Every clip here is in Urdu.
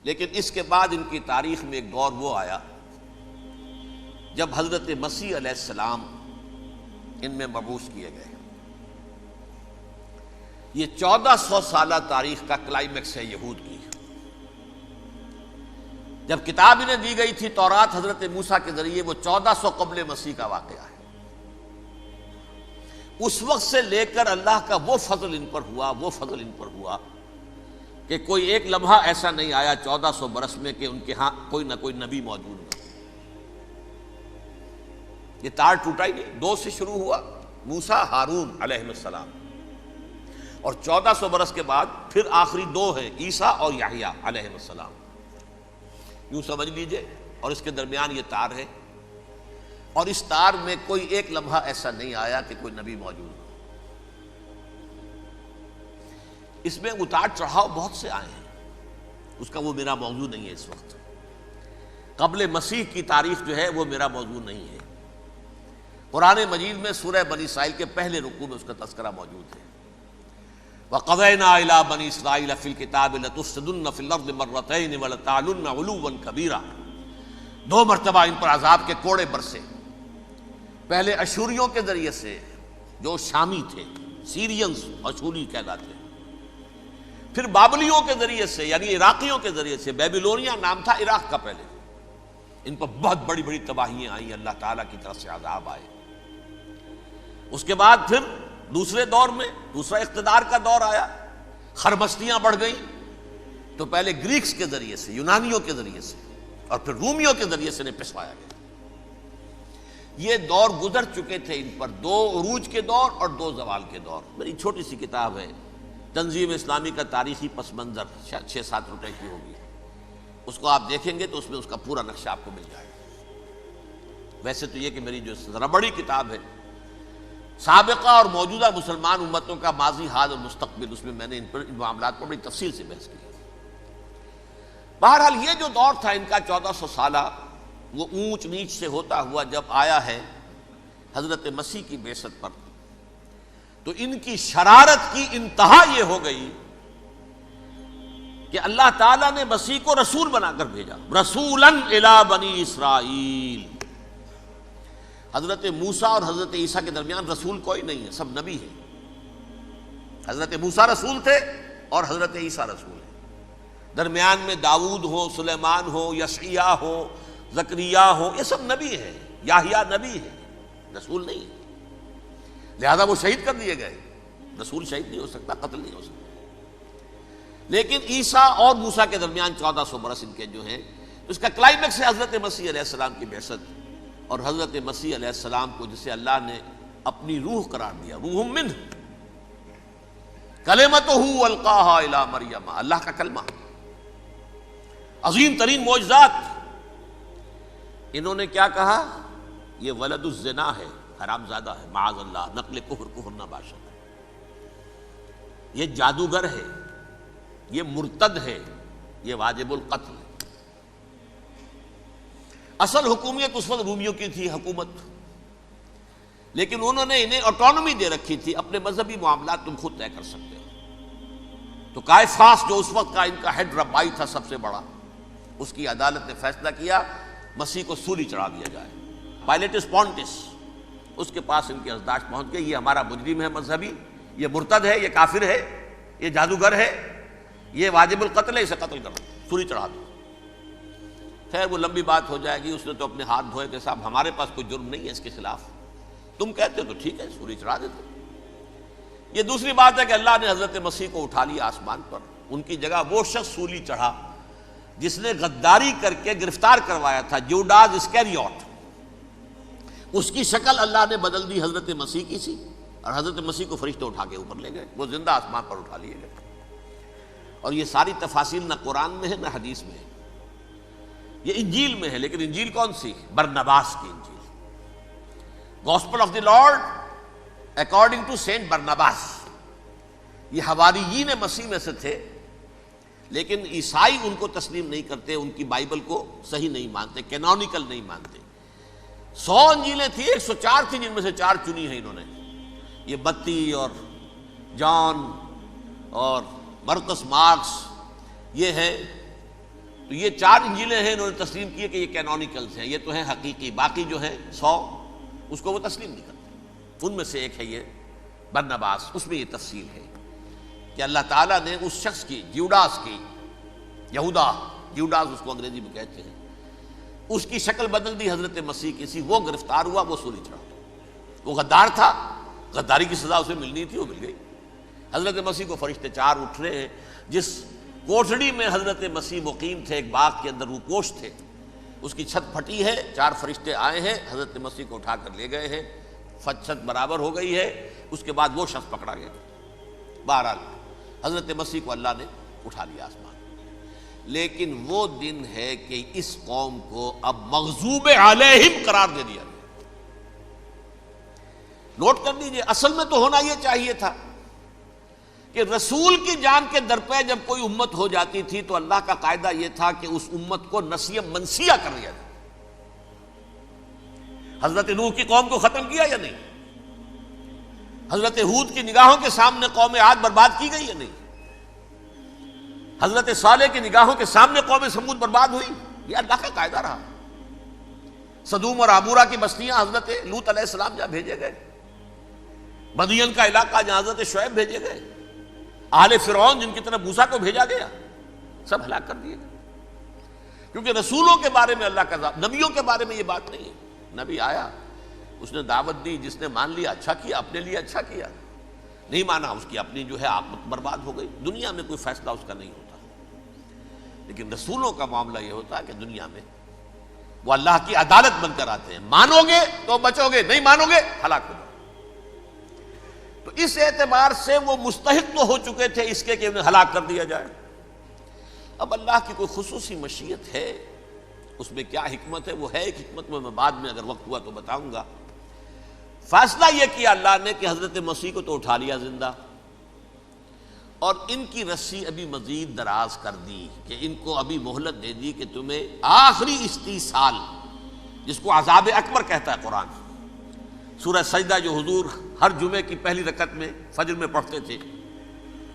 لیکن اس کے بعد ان کی تاریخ میں ایک دور وہ آیا جب حضرت مسیح علیہ السلام ان میں مبعوث کیے گئے۔ یہ 1400 سالہ تاریخ کا کلائمیکس ہے یہود کی۔ جب کتاب انہیں دی گئی تھی تورات حضرت موسیٰ کے ذریعے، وہ 1400 قبل مسیح کا واقعہ ہے۔ اس وقت سے لے کر اللہ کا وہ فضل ان پر ہوا کہ کوئی ایک لمحہ ایسا نہیں آیا 1400 برس میں کہ ان کے ہاں کوئی نہ کوئی نبی موجود نہ۔ یہ تار ٹوٹا ہی نہیں، 2 سے شروع ہوا، موسیٰ ہارون علیہ السلام، اور 1400 برس کے بعد پھر آخری 2 ہیں، عیسیٰ اور یحییٰ علیہ السلام، یوں سمجھ لیجئے۔ اور اس کے درمیان یہ تار ہے، اور اس تار میں کوئی ایک لمحہ ایسا نہیں آیا کہ کوئی نبی موجود ہو۔ اس میں اتار چڑھاؤ بہت سے آئے ہیں، اس کا وہ میرا موضوع نہیں ہے اس وقت۔ قبل مسیح کی تاریخ جو ہے وہ میرا موضوع نہیں ہے۔ قرآن مجید میں سورہ بنی اسرائیل کے پہلے رکوع میں اس کا تذکرہ موجود ہے۔ وَقَضَيْنَا إِلَىٰ بَنِي إِسْرَائِيلَ فِي الْكِتَابِ لَتُفْسِدُنَّ فِي الْأَرْضِ مَرَّتَيْنِ وَلَتَعْلُنَّ عُلُوًّا كَبِيرًا، 2 مرتبہ ان پر عذاب کے کوڑے برسے۔ پہلے اشوریوں کے ذریعے سے جو شامی تھے، سیرینز اشوری کہلاتے، پھر بابلیوں کے ذریعے سے یعنی عراقیوں کے ذریعے سے، بیبیلونیا نام تھا عراق کا پہلے، ان پر بہت بڑی بڑی تباہیاں آئیں، اللہ تعالیٰ کی طرف سے عذاب آئے۔ اس کے بعد پھر دوسرے دور میں دوسرا اقتدار کا دور آیا، خربستیاں بڑھ گئیں، تو پہلے گریکس کے ذریعے سے، یونانیوں کے ذریعے سے، اور پھر رومیوں کے ذریعے سے پسوایا گیا۔ یہ دور گزر چکے تھے ان پر، 2 عروج کے دور اور 2 زوال کے دور۔ میری چھوٹی سی کتاب ہے تنظیم اسلامی کا تاریخی پس منظر، 6-7 روپے کی ہوگی، اس کو آپ دیکھیں گے تو اس میں اس کا پورا نقشہ آپ کو مل جائے گا۔ ویسے تو یہ کہ میری جو ذرا بڑی کتاب ہے سابقہ اور موجودہ مسلمان امتوں کا ماضی، حال اور مستقبل، اس میں نے ان معاملات پر بڑی تفصیل سے بحث کی۔ بہرحال یہ جو دور تھا ان کا 1400 سالہ، وہ اونچ نیچ سے ہوتا ہوا جب آیا ہے حضرت مسیح کی بعثت پر، تو ان کی شرارت کی انتہا یہ ہو گئی کہ اللہ تعالیٰ نے مسیح کو رسول بنا کر بھیجا، رسولاً الی بنی اسرائیل۔ حضرت موسیٰ اور حضرت عیسیٰ کے درمیان رسول کوئی نہیں ہے، سب نبی ہیں۔ حضرت موسیٰ رسول تھے اور حضرت عیسیٰ رسول ہیں۔ درمیان میں داؤد ہو، سلیمان ہو، یشعیاہ ہو، زکریا ہو، یہ سب نبی ہیں، یحییٰ نبی ہیں، رسول نہیں ہے۔ لہذا وہ شہید کر دیے گئے، رسول شہید نہیں ہو سکتا، قتل نہیں ہو سکتا۔ لیکن عیسیٰ اور موسیٰ کے درمیان 1400 برس ان کے جو ہیں، اس کا کلائمیکس ہے حضرت مسیح علیہ السلام کی بعثت، اور حضرت مسیح علیہ السلام کو جسے اللہ نے اپنی روح قرار دیا، روح منہ، کلمتہ القاہا الی مریم، اللہ کا کلمہ، عظیم ترین معجزات۔ انہوں نے کیا کہا؟ یہ ولد الزنا ہے، حرام زادہ ہے، معاذ اللہ، نقل کفر نہ باشد، یہ جادوگر ہے، یہ مرتد ہے، یہ واجب القتل ہے۔ اصل حکومت اس وقت رومیوں کی تھی حکومت، لیکن انہوں نے انہیں آٹونومی دے رکھی تھی، اپنے مذہبی معاملات تم خود طے کر سکتے ہو۔ تو کائفاس جو اس وقت کا ان کا ہیڈ ربائی تھا سب سے بڑا، اس کی عدالت نے فیصلہ کیا مسیح کو سولی چڑھا دیا جائے۔ پائلیٹس پونٹس، اس کے پاس ان کی ازداشت پہنچ گئی، یہ ہمارا مجرم ہے مذہبی، یہ مرتد ہے، یہ کافر ہے، یہ جادوگر ہے، یہ واجب القتل ہے، اسے قتل کرو، سولی چڑھا دو۔ خیر وہ لمبی بات ہو جائے گی، اس نے تو اپنے ہاتھ دھوئے کہ صاحب ہمارے پاس کوئی جرم نہیں ہے اس کے خلاف، تم کہتے ہو تو ٹھیک ہے، سولی چڑھا دیتے۔ یہ دوسری بات ہے کہ اللہ نے حضرت مسیح کو اٹھا لیا آسمان پر، ان کی جگہ وہ شخص سولی چڑھا جس نے غداری کر کے گرفتار کروایا تھا، جوڈاس اسکیریوٹ، اس کی شکل اللہ نے بدل دی، حضرت مسیح کی سی، اور حضرت مسیح کو فرشتے اٹھا کے اوپر لے گئے، وہ زندہ آسمان پر اٹھا لیے گئے۔ اور یہ ساری تفاصیل نہ قرآن میں ہے نہ حدیث میں ہے، یہ انجیل میں ہے، لیکن انجیل کون سی؟ برنباس کی انجیل، gospel of the Lord according to Saint Barnabas. یہ حواریین مسیح میں سے تھے، لیکن عیسائی ان کو تسلیم نہیں کرتے، ان کی بائبل کو صحیح نہیں مانتے، کینونیکل نہیں مانتے۔ 100 انجیلیں تھیں، 104 تھیں، جن میں سے 4 چنی ہیں انہوں نے، یہ متی اور جان اور مرقس مارکس، یہ ہے تو یہ 4 انجیلیں ہیں، انہوں نے تسلیم کیے کہ یہ کینونیکلز ہیں، یہ تو ہیں حقیقی، باقی جو ہیں 100 اس کو وہ تسلیم نہیں کرتے۔ ان میں سے ایک ہے یہ برنباس، اس میں یہ تفصیل ہے کہ اللہ تعالیٰ نے اس شخص کی، جیوڈاس کی، جیوڈاس اس کو انگریزی میں کہتے ہیں، اس کی شکل بدل دی حضرت مسیح کی سی، وہ گرفتار ہوا، وہ سولی چڑھا۔ وہ غدار تھا، غداری کی سزا اسے ملنی تھی، وہ مل گئی۔ حضرت مسیح کو فرشتے 4 اٹھ رہے ہیں، جس کوٹڑی میں حضرت مسیح مقیم تھے، ایک باغ کے اندر روپوش تھے، اس کی چھت پھٹی ہے، 4 فرشتے آئے ہیں، حضرت مسیح کو اٹھا کر لے گئے ہیں، چھت برابر ہو گئی ہے، اس کے بعد وہ شخص پکڑا گیا۔ بہرحال حضرت مسیح کو اللہ نے اٹھا لیا آسمان۔ لیکن وہ دن ہے کہ اس قوم کو اب مغضوب علیہم قرار دے دیا گیا۔ نوٹ کر لیجیے، اصل میں تو ہونا یہ چاہیے تھا کہ رسول کی جان کے درپے جب کوئی امت ہو جاتی تھی تو اللہ کا قاعدہ یہ تھا کہ اس امت کو نسیہ منسیہ کر دیا جائے۔ حضرت نوح کی قوم کو ختم کیا یا نہیں؟ حضرت ہود کی نگاہوں کے سامنے قوم عاد برباد کی گئی یا نہیں؟ حضرت صالح کی نگاہوں کے سامنے قوم سمود برباد ہوئی؟ یہ اللہ کا قاعدہ رہا۔ سدوم اور عمورہ کی بستیاں حضرت لوط علیہ السلام جہاں بھیجے گئے، مدین کا علاقہ جہاں حضرت شعیب بھیجے گئے، اہل فرعون جن کی طرف موسیٰ کو بھیجا گیا، سب ہلاک کر دیے گئے۔ کیونکہ رسولوں کے بارے میں اللہ کا نبیوں کے بارے میں یہ بات نہیں ہے۔ نبی آیا، اس نے دعوت دی، جس نے مان لیا اچھا کیا، اپنے لیے اچھا کیا، نہیں مانا اس کی اپنی جو ہے عاقبت برباد ہو گئی۔ دنیا میں کوئی فیصلہ اس کا نہیں ہوتا، لیکن رسولوں کا معاملہ یہ ہوتا ہے کہ دنیا میں وہ اللہ کی عدالت بن کر آتے ہیں، مانو گے تو بچو گے، نہیں مانو گے ہلاک ہو جاؤ۔ تو اس اعتبار سے وہ مستحق تو ہو چکے تھے اس کے کہ انہیں ہلاک کر دیا جائے۔ اب اللہ کی کوئی خصوصی مشیت ہے، اس میں کیا حکمت ہے، وہ ہے ایک حکمت، میں بعد میں اگر وقت ہوا تو بتاؤں گا۔ فیصلہ یہ کیا اللہ نے کہ حضرت مسیح کو تو اٹھا لیا زندہ، اور ان کی رسی ابھی مزید دراز کر دی کہ ان کو ابھی مہلت دے دی کہ تمہیں آخری استیصال، جس کو عذاب اکبر کہتا ہے قرآن، سورہ سجدہ جو حضور ہر جمعے کی پہلی رکعت میں فجر میں پڑھتے تھے،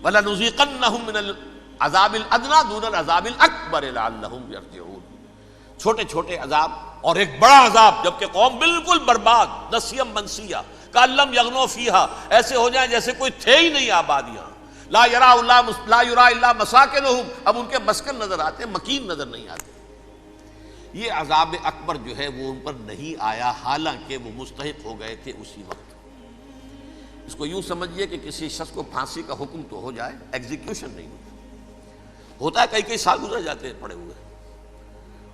وَلَنُذِيقَنَّهُم مِّنَ الْعَذَابِ الْأَدْنَىٰ دُونَ الْعَذَابِ الْأَكْبَرِ لَعَلَّهُمْ يَرْجِعُونَ۔ چھوٹے چھوٹے عذاب اور ایک بڑا عذاب، جبکہ قوم بالکل برباد، نسیہ منسیہ، کأن لم یغنوا فیہا، ایسے ہو جائیں جیسے کوئی تھے ہی نہیں آبادیاں، لا یرا الا مساکنہم، اب ان کے مسکن نظر آتے، مکین نظر نہیں آتے۔ یہ عذاب اکبر جو ہے وہ ان پر نہیں آیا، حالانکہ وہ مستحق ہو گئے تھے اسی وقت۔ اس کو یوں سمجھیے کہ کسی شخص کو پھانسی کا حکم تو ہو جائے، ایگزیکیوشن نہیں ہوتا ہے، کئی سال گزر جاتے ہیں پڑے ہوئے،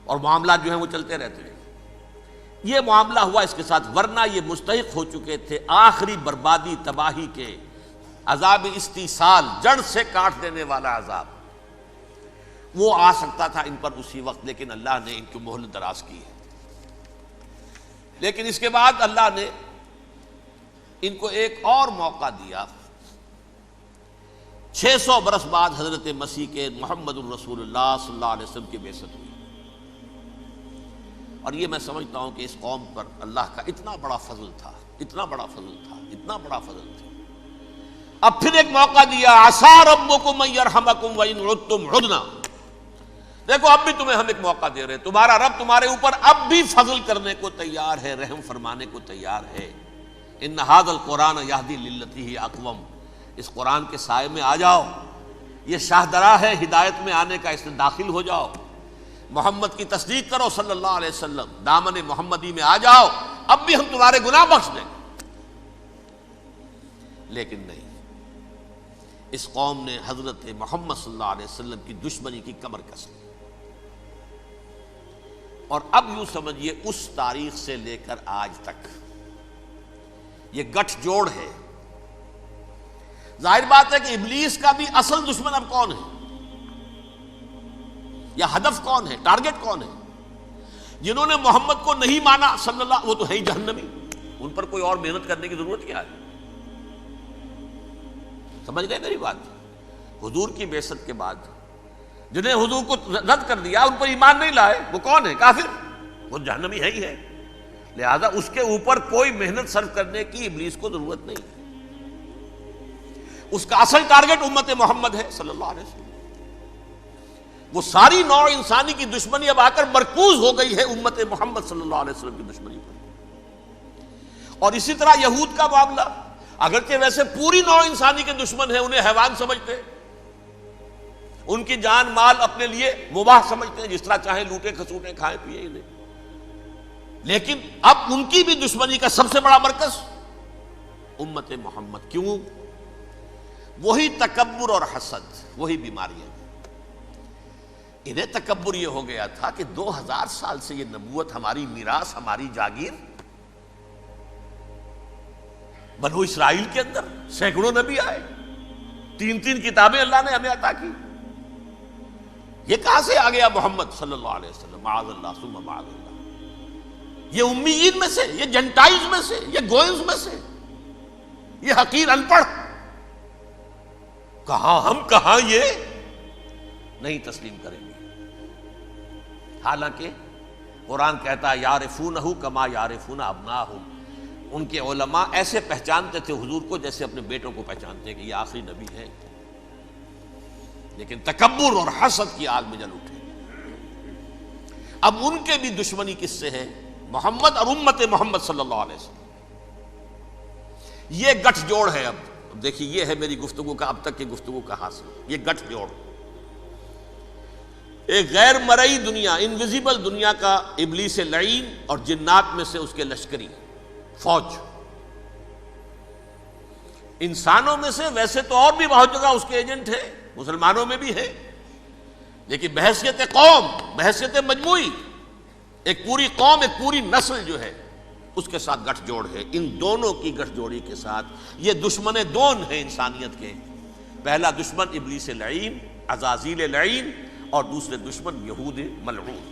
اور معاملات جو ہیں وہ چلتے رہتے ہیں۔ یہ معاملہ ہوا اس کے ساتھ، ورنہ یہ مستحق ہو چکے تھے آخری بربادی تباہی کے، عذاب استیصال، جڑ سے کاٹ دینے والا عذاب، وہ آ سکتا تھا ان پر اسی وقت، لیکن اللہ نے ان کی مہلت دراز کی ہے۔ لیکن اس کے بعد اللہ نے ان کو ایک اور موقع دیا۔ 600 برس بعد حضرت مسیح کے محمد الرسول اللہ صلی اللہ علیہ وسلم کی بعثت ہوئی، اور یہ میں سمجھتا ہوں کہ اس قوم پر اللہ کا اتنا بڑا فضل تھا، اتنا بڑا فضل تھا، اتنا بڑا فضل تھا۔ اب پھر ایک موقع دیا، عسیٰ ربکم ان یرحمکم وان عدتم عدنا، دیکھو اب بھی تمہیں ہم ایک موقع دے رہے ہیں، تمہارا رب تمہارے اوپر اب بھی فضل کرنے کو تیار ہے، رحم فرمانے کو تیار ہے۔ ان ھذا القرآن یہدی للتی ہی اقوم، اس قرآن کے سائے میں آ جاؤ، یہ شاہدرا ہے ہدایت میں آنے کا، اس میں داخل ہو جاؤ، محمد کی تصدیق کرو صلی اللہ علیہ وسلم، دامن محمدی میں آ جاؤ، اب بھی ہم تمہارے گناہ بخش دیں گے۔ لیکن نہیں، اس قوم نے حضرت محمد صلی اللہ علیہ وسلم کی دشمنی کی کمر کس لی، اور اب یوں سمجھیے اس تاریخ سے لے کر آج تک یہ گٹھ جوڑ ہے۔ ظاہر بات ہے کہ ابلیس کا بھی اصل دشمن اب کون ہے، یا ہدف کون ہے، ٹارگٹ کون ہے؟ جنہوں نے محمد کو نہیں مانا صلی اللہ، وہ تو ہے ہی جہنمی، ان پر کوئی اور محنت کرنے کی ضرورت کیا ہے؟ سمجھ گئے میری بات؟ حضور کی بعثت کے بعد جنہیں حضور کو رد کر دیا، ان پر ایمان نہیں لائے، وہ کون ہے؟ کافر، وہ جہنمی ہے ہی ہے۔ لہذا اس کے اوپر کوئی محنت صرف کرنے کی ابلیس کو ضرورت نہیں ہے، اس کا اصل ٹارگٹ امت محمد ہے صلی اللہ علیہ وسلم۔ وہ ساری نوع انسانی کی دشمنی اب آ کر مرکوز ہو گئی ہے امت محمد صلی اللہ علیہ وسلم کی دشمنی پر۔ اور اسی طرح یہود کا معاملہ، اگرچہ ویسے پوری نوع انسانی کے دشمن ہیں، انہیں حیوان سمجھتے، ان کی جان مال اپنے لیے مباح سمجھتے ہیں، جس طرح چاہیں لوٹے کھسوٹے کھائیں پیئے انہیں، لیکن اب ان کی بھی دشمنی کا سب سے بڑا مرکز امت محمد۔ کیوں؟ وہی تکبر اور حسد، وہی بیماریاں۔ انہیں تکبر یہ ہو گیا تھا کہ 2000 سال سے یہ نبوت ہماری میراث، ہماری جاگیر، بنو اسرائیل کے اندر سینکڑوں نبی آئے، 3 کتابیں اللہ نے ہمیں عطا کی، یہ کہاں سے آ گیا محمد صلی اللہ علیہ وسلم؟ معاذ اللہ ثم معاذ اللہ، یہ امیین میں سے، یہ جنٹائلز میں سے، یہ گوئنز میں سے، یہ حقیر ان پڑھ، کہاں ہم کہاں یہ نہیں تسلیم کریں گے۔ حالانکہ قرآن کہتا ہے یعرفونہ کما یعرفون ابناہم، ان کے علماء ایسے پہچانتے تھے حضور کو جیسے اپنے بیٹوں کو پہچانتے ہیں کہ یہ آخری نبی ہے، لیکن تکبر اور حسد کی آگ میں جل اٹھے۔ اب ان کے بھی دشمنی کس سے ہے؟ محمد اور امت محمد صلی اللہ علیہ وسلم۔ یہ گٹھ جوڑ ہے۔ اب دیکھیے، یہ ہے میری گفتگو کا اب تک کی گفتگو کا حاصل، یہ گٹھ جوڑ، ایک غیر مرئی دنیا، انویزیبل دنیا کا ابلیس لعین اور جنات میں سے اس کے لشکری فوج۔ انسانوں میں سے ویسے تو اور بھی بہت جگہ اس کے ایجنٹ ہیں، مسلمانوں میں بھی ہے، لیکن بحیثیت قوم، بحیثیت مجموعی، ایک پوری قوم، ایک پوری نسل جو ہے اس کے ساتھ گٹھ جوڑ ہے۔ ان دونوں کی گٹھ جوڑی کے ساتھ یہ دشمن دون ہیں انسانیت کے، پہلا دشمن ابلیس لعین، عزازیل لعین، اور دوسرے دشمن یہود ملعون۔